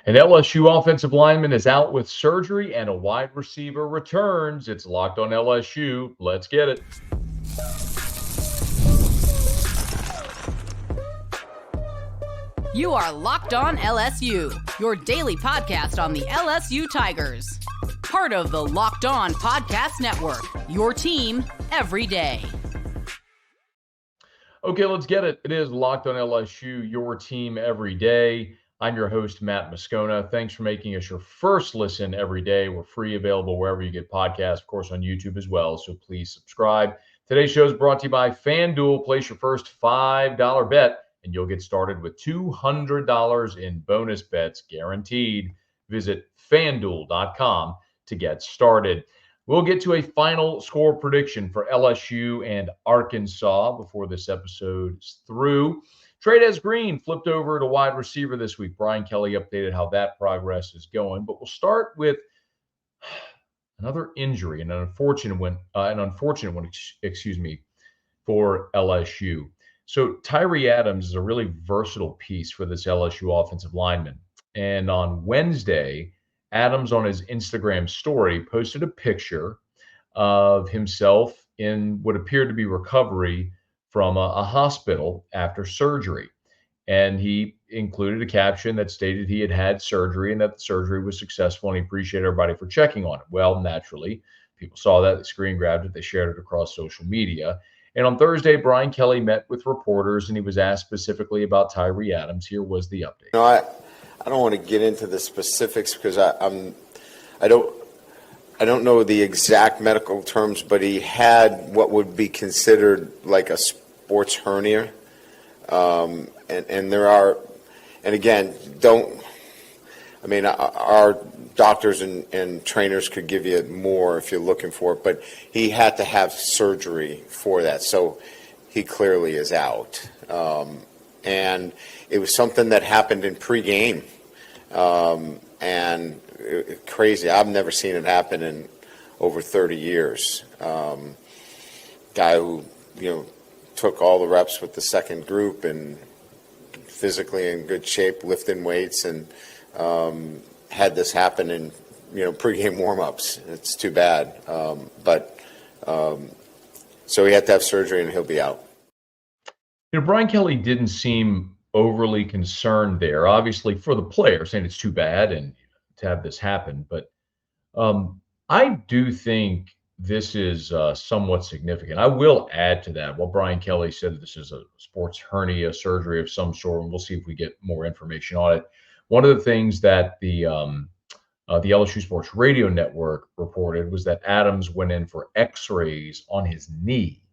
An LSU offensive lineman is out with surgery and a wide receiver returns. It's Locked on LSU. Let's get it. You are Locked on LSU, your daily podcast on the LSU Tigers. Part of the Locked On Podcast Network, your team every day. Okay, let's get it. It is Locked on LSU, your team every day. I'm your host, Matt Moscona. Thanks for making us your first listen every day. We're free, available wherever you get podcasts, of course, on YouTube as well. So please subscribe. Today's show is brought to you by FanDuel. Place your first $5 bet, and you'll get started with $200 in bonus bets guaranteed. Visit FanDuel.com to get started. We'll get to a final score prediction for LSU and Arkansas before this episode's through. Trades Green flipped over to wide receiver this week. Brian Kelly updated how that progress is going. But we'll start with another injury, and an unfortunate one, for LSU. So Tyrie Adams is a really versatile piece for this LSU offensive lineman. And on Wednesday, Adams on his Instagram story posted a picture of himself in what appeared to be recovery from a hospital after surgery. And he included a caption that stated he had had surgery and that the surgery was successful, and he appreciated everybody for checking on it. Well, naturally, people saw that, they screen grabbed it, they shared it across social media. And on Thursday, Brian Kelly met with reporters, and he was asked specifically about Tyrie Adams. Here was the update. I don't want to get into the specifics because I don't know the exact medical terms, but he had what would be considered like a sports hernia. And there are, and again, our doctors and trainers could give you more if you're looking for it, but he had to have surgery for that. So he clearly is out. And it was something that happened in pregame. And crazy. I've never seen it happen in over 30 years. Guy who, took all the reps with the second group and physically in good shape, lifting weights, and had this happen in, pregame warm-ups. It's too bad. So he had to have surgery and he'll be out. Brian Kelly didn't seem overly concerned there, obviously, for the player, saying it's too bad and to have this happen. But I do think this is somewhat significant. I will add to that. While Brian Kelly said that this is a sports hernia surgery of some sort, and we'll see if we get more information on it. One of the things that the LSU Sports Radio Network reported was that Adams went in for X-rays on his knee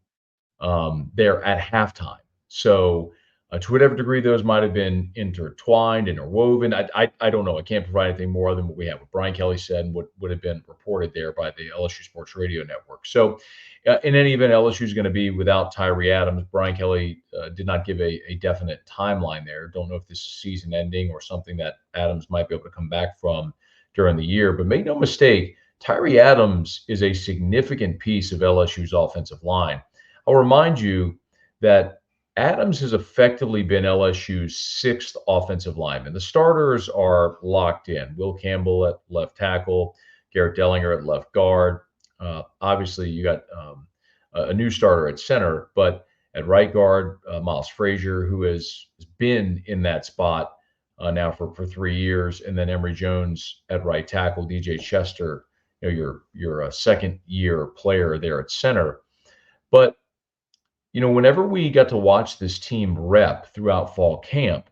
there at halftime. So to whatever degree those might have been intertwined, interwoven, I don't know. I can't provide anything more than what we have, what Brian Kelly said and what would have been reported there by the LSU Sports Radio Network. So in any event, LSU is going to be without Tyrie Adams. Brian Kelly did not give a definite timeline there. Don't know if this is season ending or something that Adams might be able to come back from during the year. But make no mistake, Tyrie Adams is a significant piece of LSU's offensive line. I'll remind you that Adams has effectively been LSU's sixth offensive lineman. The starters are locked in. Will Campbell at left tackle, Garrett Dellinger at left guard. Obviously, you got a new starter at center, but at right guard, Miles Frazier, who has been in that spot now for 3 years, and then Emory Jones at right tackle, DJ Chester, your second-year player there at center. But whenever we got to watch this team rep throughout fall camp,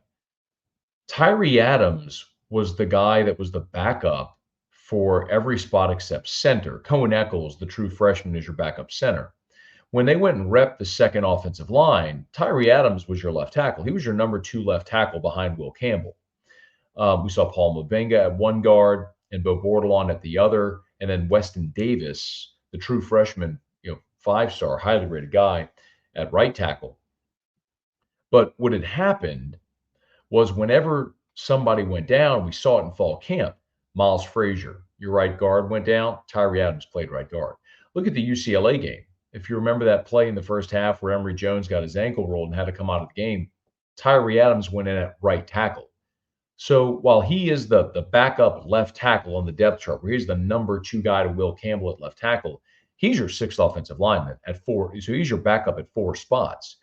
Tyrie Adams was the guy that was the backup for every spot except center. Cohen Eccles, the true freshman, is your backup center. When they went and repped the second offensive line, Tyrie Adams was your left tackle. He was your number 2 left tackle behind Will Campbell. We saw Paul Mabenga at one guard and Bo Bordelon at the other, and then Weston Davis, the true freshman, 5-star, highly rated guy, at right tackle. But what had happened was whenever somebody went down, we saw it in fall camp, Miles Frazier, your right guard, went down, Tyrie Adams played right guard. Look at the UCLA game. If you remember that play in the first half where Emory Jones got his ankle rolled and had to come out of the game, Tyrie Adams went in at right tackle. So while he is the backup left tackle on the depth chart, where he's the number 2 guy to Will Campbell at left tackle, he's your 6th offensive lineman at 4. So he's your backup at 4 spots.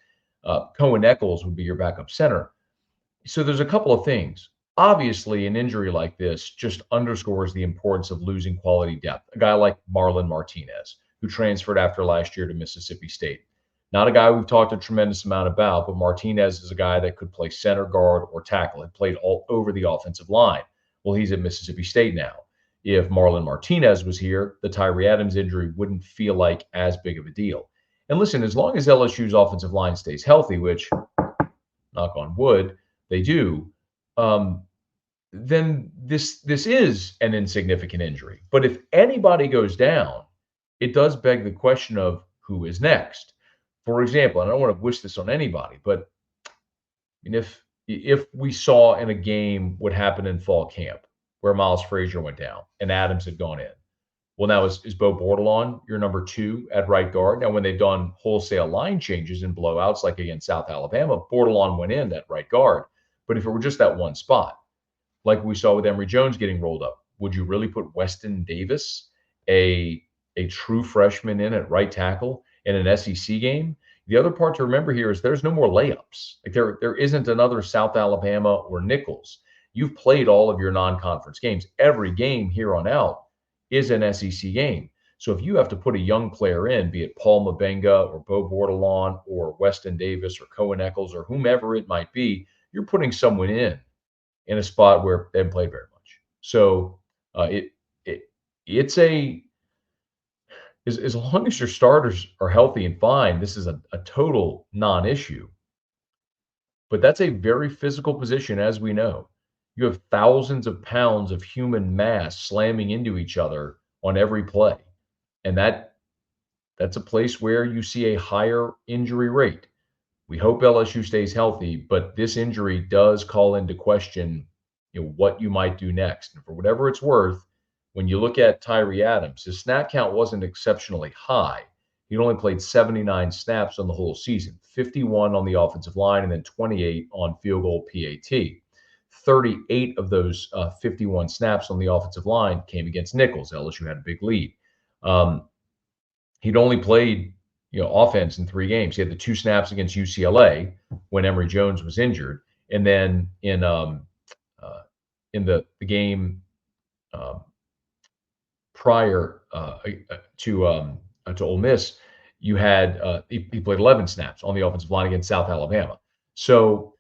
Cohen Eccles would be your backup center. So there's a couple of things. Obviously, an injury like this just underscores the importance of losing quality depth. A guy like Marlon Martinez, who transferred after last year to Mississippi State. Not a guy we've talked a tremendous amount about, but Martinez is a guy that could play center, guard, or tackle. He played all over the offensive line. Well, he's at Mississippi State now. If Marlon Martinez was here, the Tyrie Adams injury wouldn't feel like as big of a deal. And listen, as long as LSU's offensive line stays healthy, which, knock on wood, they do, then this is an insignificant injury. But if anybody goes down, it does beg the question of who is next. For example, and I don't want to wish this on anybody, but I mean, if we saw in a game what happened in fall camp where Miles Frazier went down and Adams had gone in, well, now is Bo Bordelon your number 2 at right guard? Now, when they've done wholesale line changes and blowouts like against South Alabama, Bordelon went in at right guard. But if it were just that one spot, like we saw with Emory Jones getting rolled up, would you really put Weston Davis, a true freshman, in at right tackle in an SEC game? The other part to remember here is there's no more layups. Like there isn't another South Alabama or Nichols. You've played all of your non-conference games. Every game here on out is an SEC game. So if you have to put a young player in, be it Paul Mabenga or Bo Bordelon or Weston Davis or Cohen Eccles or whomever it might be, you're putting someone in a spot where they haven't played very much. So it's as long as your starters are healthy and fine, this is a total non-issue. But that's a very physical position, as we know. You have thousands of pounds of human mass slamming into each other on every play. And that's a place where you see a higher injury rate. We hope LSU stays healthy, but this injury does call into question, what you might do next. And for whatever it's worth, when you look at Tyrie Adams, his snap count wasn't exceptionally high. He'd only played 79 snaps on the whole season, 51 on the offensive line, and then 28 on field goal PAT. 38 of those 51 snaps on the offensive line came against Nichols. LSU had a big lead. He'd only played offense in 3 games. He had the 2 snaps against UCLA when Emory Jones was injured, and then in the game prior to Ole Miss, you had he played 11 snaps on the offensive line against South Alabama. So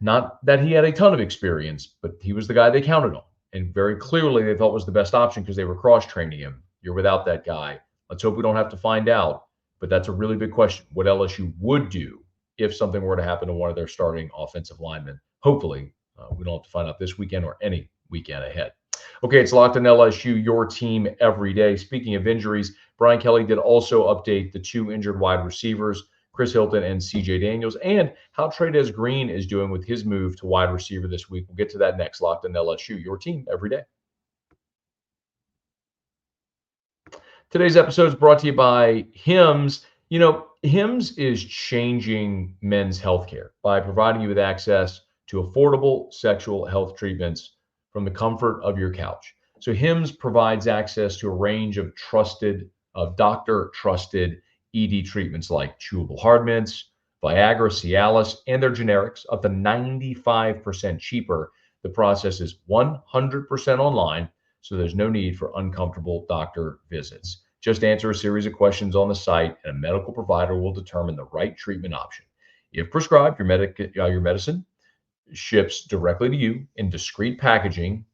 not that he had a ton of experience, but he was the guy they counted on, and very clearly they thought was the best option because they were cross-training him. You're without that guy. Let's hope we don't have to find out. But that's a really big question. What LSU would do if something were to happen to one of their starting offensive linemen. Hopefully, we don't have to find out this weekend or any weekend ahead. Okay, it's Locked on LSU, your team every day. Speaking of injuries, Brian Kelly did also update the 2 injured wide receivers, Chris Hilton and CJ Daniels, and how Trey'Dez Green is doing with his move to wide receiver this week. We'll get to that next. Locked on LSU, your team every day. Today's episode is brought to you by HIMSHims. HIMSHims is changing men's healthcare by providing you with access to affordable sexual health treatments from the comfort of your couch. So HIMSHims provides access to a range of doctor-trusted ED treatments like chewable hard mints, Viagra, Cialis, and their generics, up to 95% cheaper. The process is 100% online, so there's no need for uncomfortable doctor visits. Just answer a series of questions on the site, and a medical provider will determine the right treatment option. If prescribed, your medicine ships directly to you in discreet packaging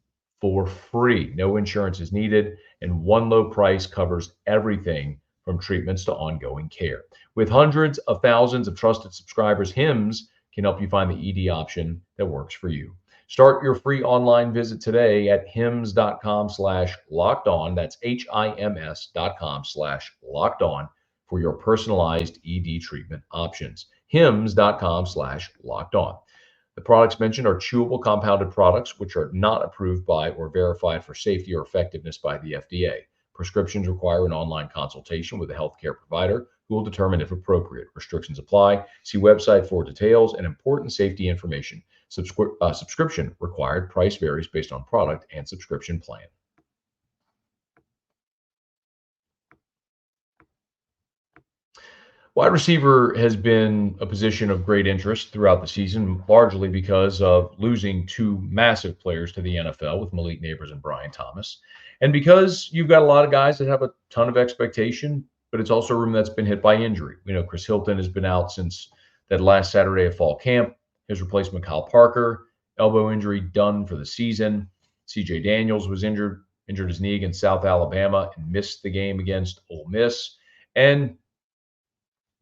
for free. No insurance is needed, and one low price covers everything from treatments to ongoing care. With hundreds of thousands of trusted subscribers, HIMSHims can help you find the ED option that works for you. Start your free online visit today at hims.com/lockedon. That's HIMS.com/lockedon for your personalized ED treatment options. hims.com/lockedon. The products mentioned are chewable compounded products which are not approved by or verified for safety or effectiveness by the FDA. Prescriptions require an online consultation with a healthcare provider. who will determine if appropriate. Restrictions apply. See website for details and important safety information. Subscription required. Price varies based on product and subscription plan. Wide receiver has been a position of great interest throughout the season, largely because of losing two massive players to the NFL with Malik Neighbors and Brian Thomas. And because you've got a lot of guys that have a ton of expectation, but it's also a room that's been hit by injury. We know Chris Hilton has been out since that last Saturday of fall camp. His replacement, Kyle Parker, elbow injury, done for the season. CJ Daniels was injured his knee against South Alabama and missed the game against Ole Miss. And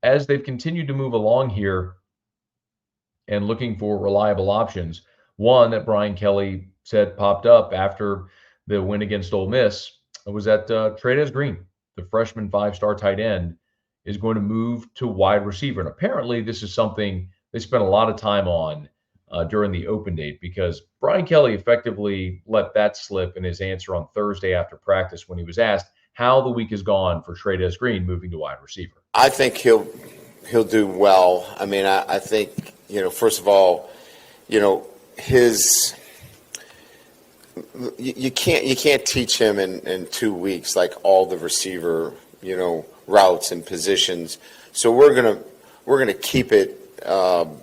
as they've continued to move along here and looking for reliable options, one that Brian Kelly said popped up after the win against Ole Miss was that Trey'Dez Green, the freshman five-star tight end, is going to move to wide receiver. And apparently this is something they spent a lot of time on during the open date, because Brian Kelly effectively let that slip in his answer on Thursday after practice when he was asked how the week has gone for Trey'Dez Green moving to wide receiver. I think he'll do well. I mean, I think, first of all, you can't teach him in 2 weeks like all the receiver routes and positions. So we're gonna keep it to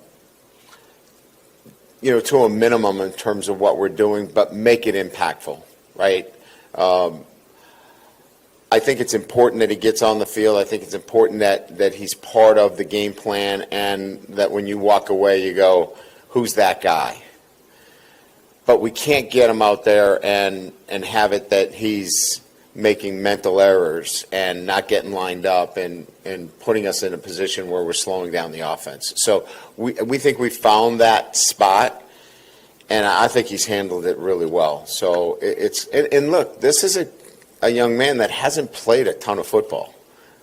a minimum in terms of what we're doing, but make it impactful, right? I think it's important that he gets on the field. I think it's important that he's part of the game plan, and that when you walk away, you go, who's that guy? But we can't get him out there and have it that he's making mental errors and not getting lined up and putting us in a position where we're slowing down the offense. So we think we found that spot, and I think he's handled it really well. So and look, this is a young man that hasn't played a ton of football.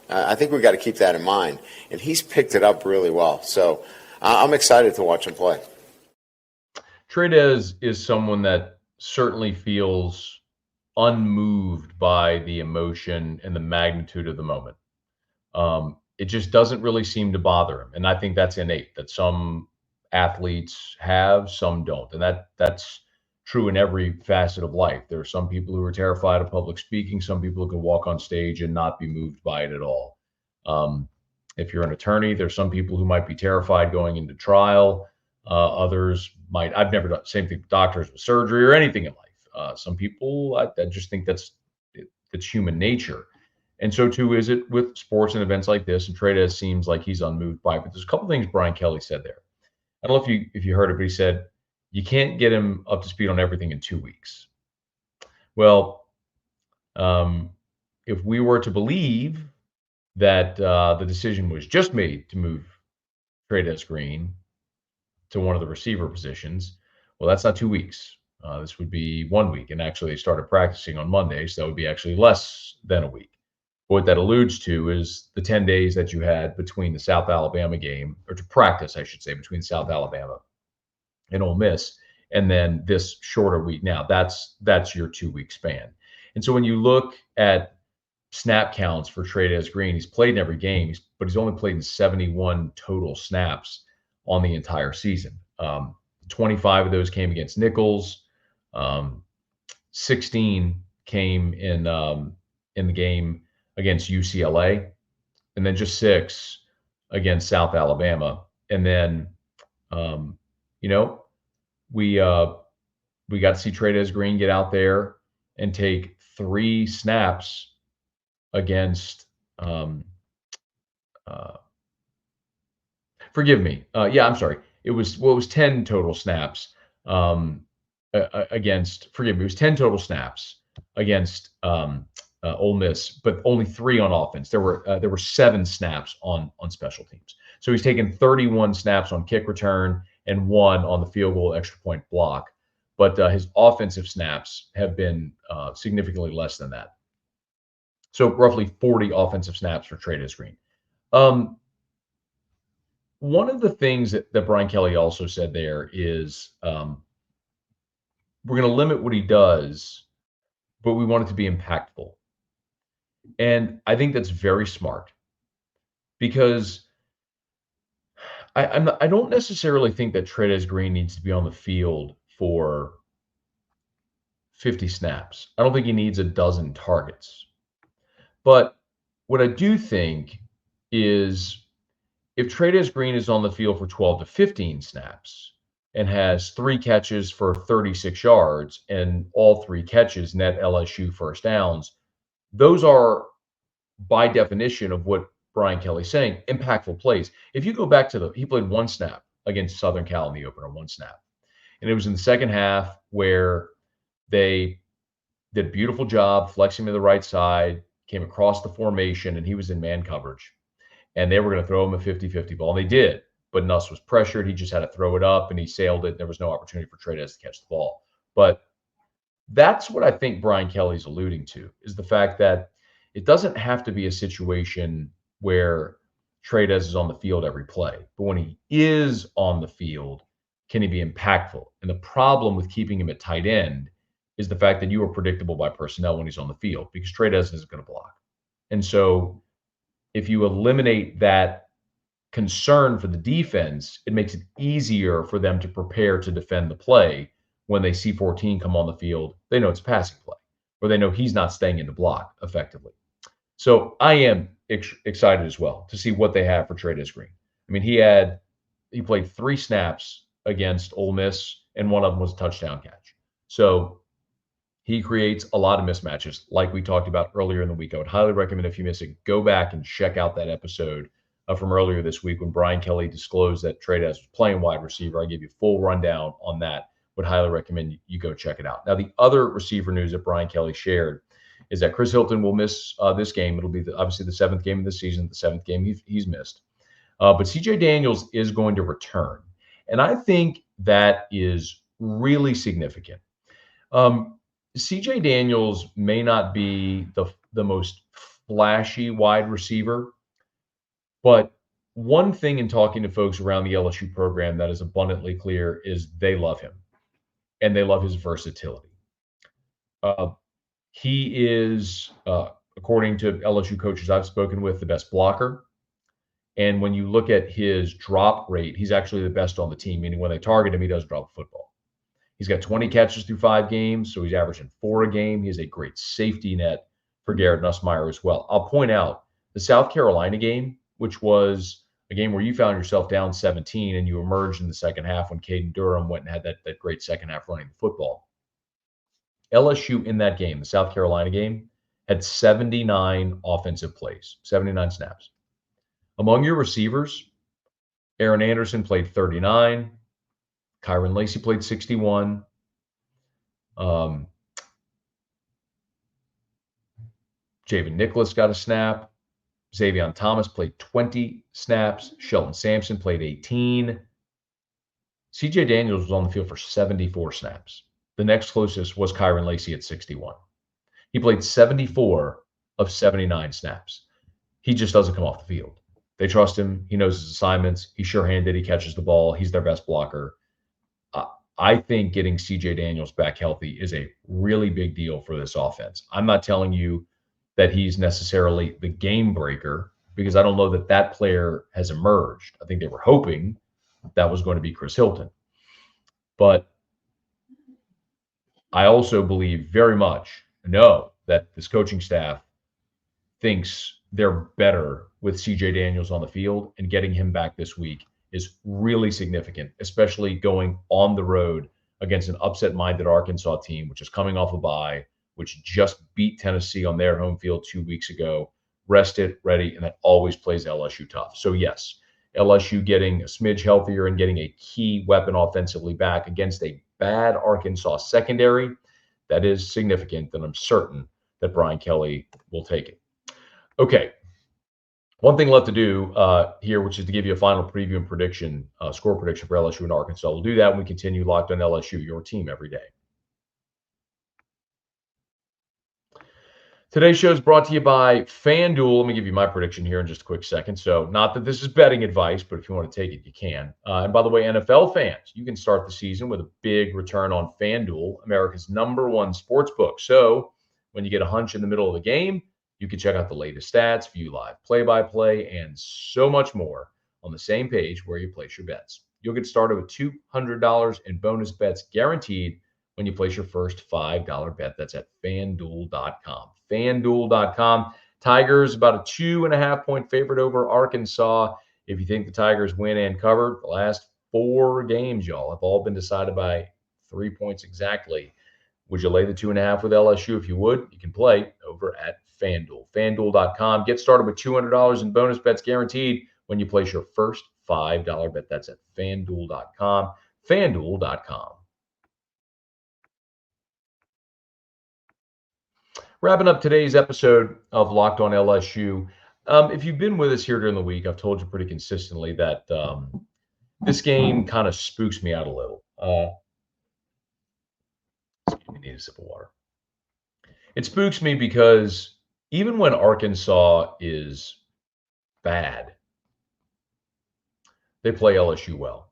I think we've got to keep that in mind. And he's picked it up really well. So I'm excited to watch him play. Trey'Dez is someone that certainly feels unmoved by the emotion and the magnitude of the moment. It just doesn't really seem to bother him. And I think that's innate, that some athletes have, some don't. And that's true in every facet of life. There are some people who are terrified of public speaking, some people who can walk on stage and not be moved by it at all. If you're an attorney, there's some people who might be terrified going into trial. Others might, I've never done the same thing with doctors with surgery or anything in life. Some people, I just think that's human nature. And so too is it with sports and events like this. And Trey'Dez seems like he's unmoved by it. But there's a couple things Brian Kelly said there. I don't know if you heard it, but he said, you can't get him up to speed on everything in 2 weeks. Well, if we were to believe that the decision was just made to move Trey'Dez Green to one of the receiver positions, well, that's not 2 weeks. This would be 1 week. And actually, they started practicing on Monday, so that would be actually less than a week. What that alludes to is the 10 days that you had between the South Alabama game, or to practice, I should say, between South Alabama and Ole Miss, and then this shorter week. Now that's your 2 week span. And so when you look at snap counts for Trey'Dez Green, he's played in every game, but he's only played in 71 total snaps on the entire season. 25 of those came against Nichols. 16 came in the game against UCLA, and then just 6 against South Alabama. And then, we got to see Trey'Dez Green get out there and take 3 snaps against, forgive me. I'm sorry. It was 10 total snaps against, forgive me, it was 10 total snaps against Ole Miss, but only 3 on offense. There were 7 snaps on special teams. So he's taken 31 snaps on kick return and 1 on the field goal extra point block. But his offensive snaps have been significantly less than that. So roughly 40 offensive snaps for Trey'Dez Green. One of the things that Brian Kelly also said there is we're going to limit what he does, but we want it to be impactful. And I think that's very smart. because I don't necessarily think that Trey'Dez Green needs to be on the field for 50 snaps. I don't think he needs a dozen targets. But what I do think is if Trey'Dez Green is on the field for 12 to 15 snaps and has 3 catches for 36 yards and all 3 catches net LSU first downs, those are by definition of what Brian Kelly's saying, impactful plays. If you go back to he played 1 snap against Southern Cal in the opener, 1 snap. And it was in the second half where they did a beautiful job flexing to the right side, came across the formation, and he was in man coverage. And they were going to throw him a 50-50 ball, and they did. But Nuss was pressured. He just had to throw it up, and he sailed it. There was no opportunity for Trey'Dez to catch the ball. But that's what I think Brian Kelly's alluding to, is the fact that it doesn't have to be a situation where Trey'Dez is on the field every play. But when he is on the field, can he be impactful? And the problem with keeping him at tight end is the fact that you are predictable by personnel when he's on the field, because Trey'Dez isn't going to block. And so if you eliminate that concern for the defense, it makes it easier for them to prepare to defend the play. When they see 14 come on the field, they know it's a passing play, or they know he's not staying in the block effectively. So I am excited as well to see what they have for Trey'Dez Green. I mean, he played 3 snaps against Ole Miss, and one of them was a touchdown catch. So he creates a lot of mismatches, like we talked about earlier in the week. I would highly recommend, if you miss it, go back and check out that episode from earlier this week when Brian Kelly disclosed that Trey'Dez was playing wide receiver. I gave you a full rundown on that. Would highly recommend you go check it out. Now, the other receiver news that Brian Kelly shared is that Chris Hilton will miss this game. It'll be obviously the 7th game of the season, the 7th game he's missed. But CJ Daniels is going to return. And I think that is really significant. CJ Daniels may not be the most flashy wide receiver, but one thing in talking to folks around the LSU program that is abundantly clear is they love him, and they love his versatility. He is, according to LSU coaches I've spoken with, the best blocker. And when you look at his drop rate, he's actually the best on the team, meaning when they target him, he doesn't drop a football. He's got 20 catches through 5 games, so he's averaging 4 a game. He has a great safety net for Garrett Nussmeier as well. I'll point out the South Carolina game, which was a game where you found yourself down 17 and you emerged in the second half when Caden Durham went and had that great second half running the football. LSU in that game, the South Carolina game, had 79 offensive plays, 79 snaps. Among your receivers, Aaron Anderson played 39. Kyron Lacey played 61. Javen Nicholas got a snap. Xavion Thomas played 20 snaps. Shelton Sampson played 18. CJ Daniels was on the field for 74 snaps. The next closest was Kyron Lacey at 61. He played 74 of 79 snaps. He just doesn't come off the field. They trust him. He knows his assignments. He's sure-handed. He catches the ball. He's their best blocker. I think getting CJ Daniels back healthy is a really big deal for this offense. I'm not telling you that he's necessarily the game breaker, because I don't know that player has emerged. I think they were hoping that was going to be Chris Hilton. But I also believe very much, know that this coaching staff thinks they're better with CJ Daniels on the field, and getting him back this week is really significant, especially going on the road against an upset-minded Arkansas team, which is coming off a bye, which just beat Tennessee on their home field 2 weeks ago, rested, ready, and that always plays LSU tough. So yes, LSU getting a smidge healthier and getting a key weapon offensively back against a bad Arkansas secondary, that is significant, and I'm certain that Brian Kelly will take it. Okay. One thing left to do here, which is to give you a final preview and prediction, score prediction for LSU and Arkansas. We'll do that when we continue Locked on LSU, your team every day. Today's show is brought to you by FanDuel. Let me give you my prediction here in just a quick second. So not that this is betting advice, but if you want to take it, you can. And by the way, NFL fans, you can start the season with a big return on FanDuel, America's #1 sports book. So when you get a hunch in the middle of the game, You can check out the latest stats, view live play-by-play, and so much more on the same page where you place your bets. You'll get started with $200 in bonus bets guaranteed when you place your first $5 bet. That's at FanDuel.com. FanDuel.com. Tigers about a 2.5-point favorite over Arkansas. If you think the Tigers win and cover, the last 4 games, y'all, have all been decided by 3 points exactly. Would you lay the 2.5 with LSU? If you would, you can play over at FanDuel. FanDuel.com. Get started with $200 in bonus bets guaranteed when you place your first $5 bet. That's at FanDuel.com. FanDuel.com. Wrapping up today's episode of Locked On LSU. If you've been with us here during the week, I've told you pretty consistently that this game kind of spooks me out a little. Excuse me, need a sip of water. It spooks me because even when Arkansas is bad, they play LSU well.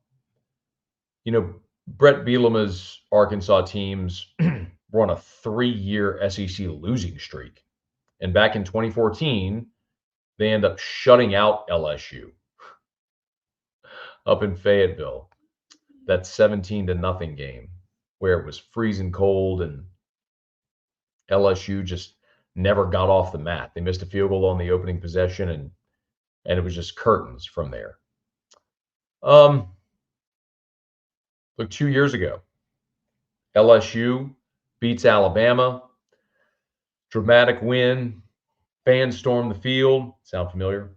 You know, Brett Bielema's Arkansas teams were on a 3-year SEC losing streak. And back in 2014, they end up shutting out LSU up in Fayetteville. That 17-0 game where it was freezing cold and LSU just never got off the mat. They missed a field goal on the opening possession, and it was just curtains from there. Look, 2 years ago, LSU beats Alabama. Dramatic win. Fans stormed the field. Sound familiar?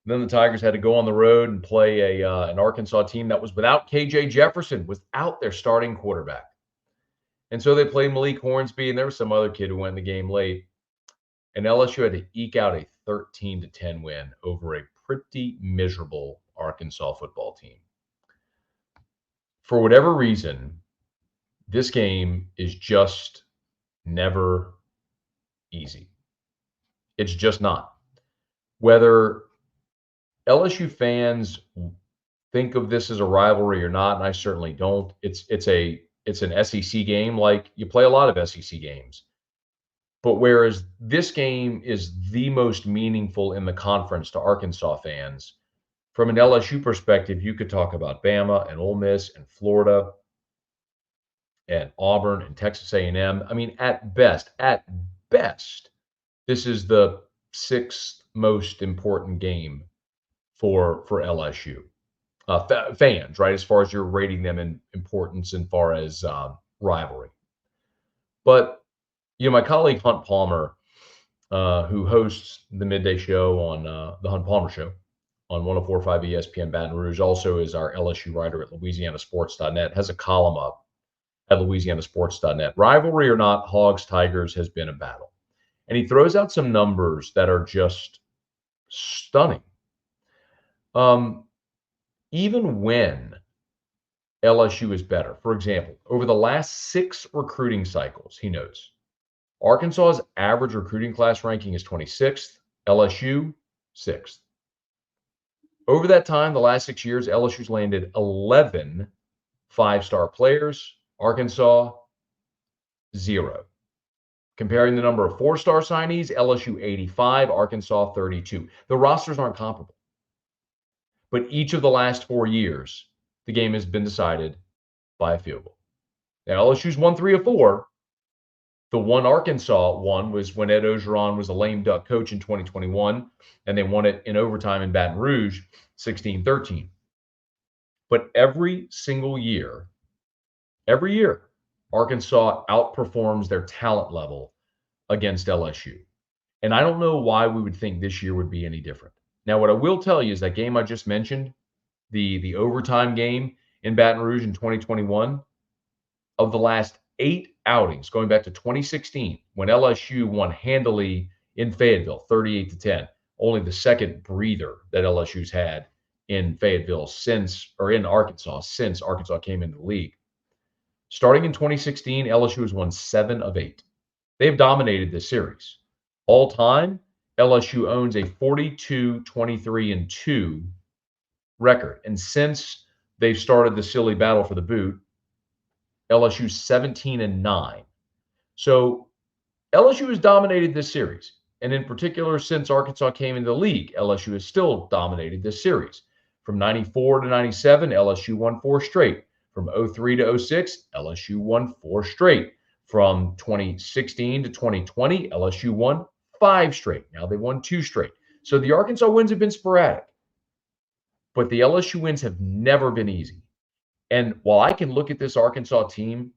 Then the Tigers had to go on the road and play an Arkansas team that was without KJ Jefferson, without their starting quarterback. And so they played Malik Hornsby, and there was some other kid who went in the game late. And LSU had to eke out a 13-10 win over a pretty miserable Arkansas football team. For whatever reason, this game is just never easy. It's just not. Whether LSU fans think of this as a rivalry or not, and I certainly don't, it's an SEC game like you play a lot of SEC games. But whereas this game is the most meaningful in the conference to Arkansas fans, from an LSU perspective, you could talk about Bama and Ole Miss and Florida and Auburn and Texas A&M. I mean, at best, this is the 6th most important game for LSU fans, right? As far as you're rating them in importance and far as rivalry. But, you know, my colleague Hunt Palmer, who hosts the midday show on the Hunt Palmer Show on 104.5 ESPN Baton Rouge, also is our LSU writer at LouisianaSports.net, has a column up at LouisianaSports.net. Rivalry or not, Hogs-Tigers has been a battle. And he throws out some numbers that are just stunning. Even when LSU is better, for example, over the last 6 recruiting cycles, he notes, Arkansas's average recruiting class ranking is 26th, LSU 6th. Over that time, the last 6 years, LSU's landed 11 5-star players, Arkansas 0. Comparing the number of 4-star signees, LSU 85, Arkansas 32. The rosters aren't comparable. But each of the last 4 years, the game has been decided by a field goal. Now, LSU's won 3 of 4. The one Arkansas won was when Ed Ogeron was a lame duck coach in 2021, and they won it in overtime in Baton Rouge, 16-13. But every single year, Arkansas outperforms their talent level against LSU. And I don't know why we would think this year would be any different. Now, what I will tell you is that game I just mentioned, the overtime game in Baton Rouge in 2021, of the last 8 outings, going back to 2016, when LSU won handily in Fayetteville, 38-10, only the second breather that LSU's had in Fayetteville in Arkansas since Arkansas came into the league. Starting in 2016, LSU has won 7 of 8. They've dominated this series. All time, LSU owns a 42-23-2 record. And since they've started the silly battle for the boot, LSU's 17-9. So LSU has dominated this series. And in particular, since Arkansas came into the league, LSU has still dominated this series. From 94 to 97, LSU won 4 straight. From 03 to 06, LSU won 4 straight. From 2016 to 2020, LSU won 5 straight. Now they won 2 straight. So the Arkansas wins have been sporadic, but the LSU wins have never been easy. And while I can look at this Arkansas team,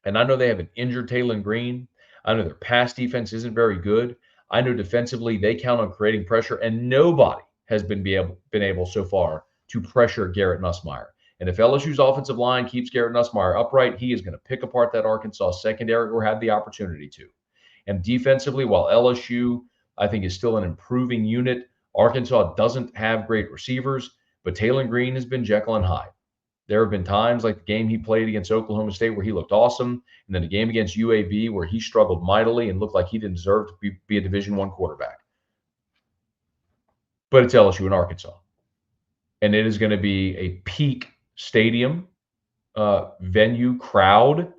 and I know they have an injured Taylor Green, I know their pass defense isn't very good. I know defensively they count on creating pressure, and nobody has been able so far to pressure Garrett Nussmeier. And if LSU's offensive line keeps Garrett Nussmeier upright, he is going to pick apart that Arkansas secondary or have the opportunity to. And defensively, while LSU, I think, is still an improving unit, Arkansas doesn't have great receivers, but Taylor Green has been Jekyll and Hyde. There have been times like the game he played against Oklahoma State where he looked awesome, and then a game against UAB where he struggled mightily and looked like he didn't deserve to be a Division I quarterback. But it's LSU and Arkansas. And it is going to be a peak stadium venue crowd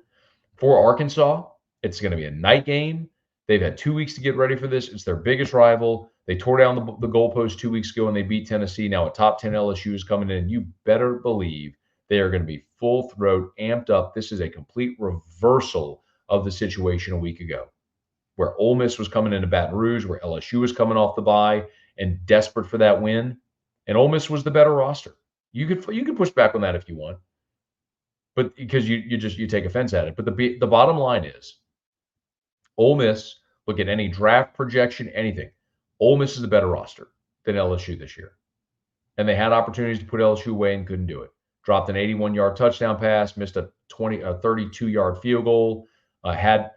for Arkansas. It's going to be a night game. They've had 2 weeks to get ready for this. It's their biggest rival. They tore down the goalpost 2 weeks ago and they beat Tennessee. Now a top 10 LSU is coming in. You better believe they are going to be full throat, amped up. This is a complete reversal of the situation a week ago, where Ole Miss was coming into Baton Rouge, where LSU was coming off the bye and desperate for that win. And Ole Miss was the better roster. You could push back on that if you want, but because you take offense at it. But the bottom line is, Ole Miss, look at any draft projection, anything. Ole Miss is a better roster than LSU this year. And they had opportunities to put LSU away and couldn't do it. Dropped an 81-yard touchdown pass, missed a 32-yard field goal, had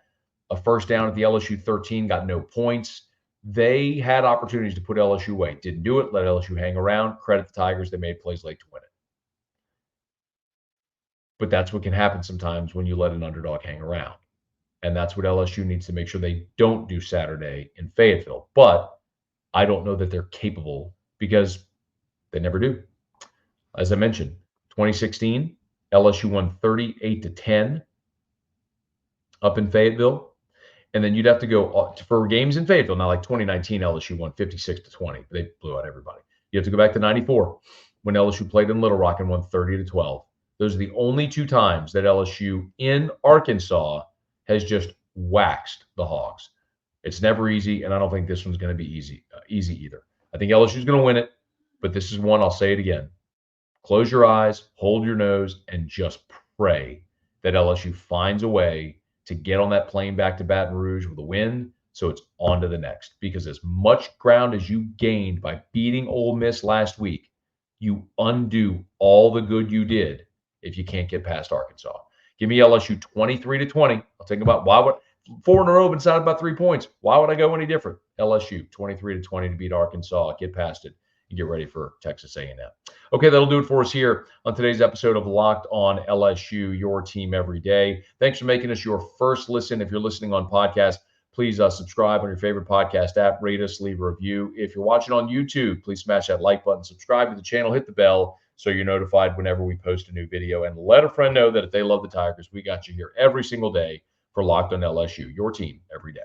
a first down at the LSU 13, got no points. They had opportunities to put LSU away. Didn't do it, let LSU hang around. Credit the Tigers, they made plays late to win it. But that's what can happen sometimes when you let an underdog hang around. And that's what LSU needs to make sure they don't do Saturday in Fayetteville. But I don't know that they're capable because they never do. As I mentioned, 2016, LSU won 38-10 up in Fayetteville. And then you'd have to go for games in Fayetteville. Now, like 2019, LSU won 56-20. They blew out everybody. You have to go back to 94 when LSU played in Little Rock and won 30-12. Those are the only 2 times that LSU in Arkansas has just waxed the Hogs. It's never easy, and I don't think this one's going to be easy either. I think LSU's going to win it, but this is one, I'll say it again. Close your eyes, hold your nose, and just pray that LSU finds a way to get on that plane back to Baton Rouge with a win, so it's on to the next. Because as much ground as you gained by beating Ole Miss last week, you undo all the good you did if you can't get past Arkansas. Give me LSU 23-20. I'll think about why would 4 in a row been decided by 3 points. Why would I go any different? LSU 23-20 to beat Arkansas, get past it, and get ready for Texas A&M. Okay, that'll do it for us here on today's episode of Locked on LSU, your team every day. Thanks for making us your first listen. If you're listening on podcast, please subscribe on your favorite podcast app, rate us, leave a review. If you're watching on YouTube, please smash that like button, subscribe to the channel, hit the bell so you're notified whenever we post a new video, and let a friend know that if they love the Tigers, we got you here every single day for Locked on LSU, your team every day.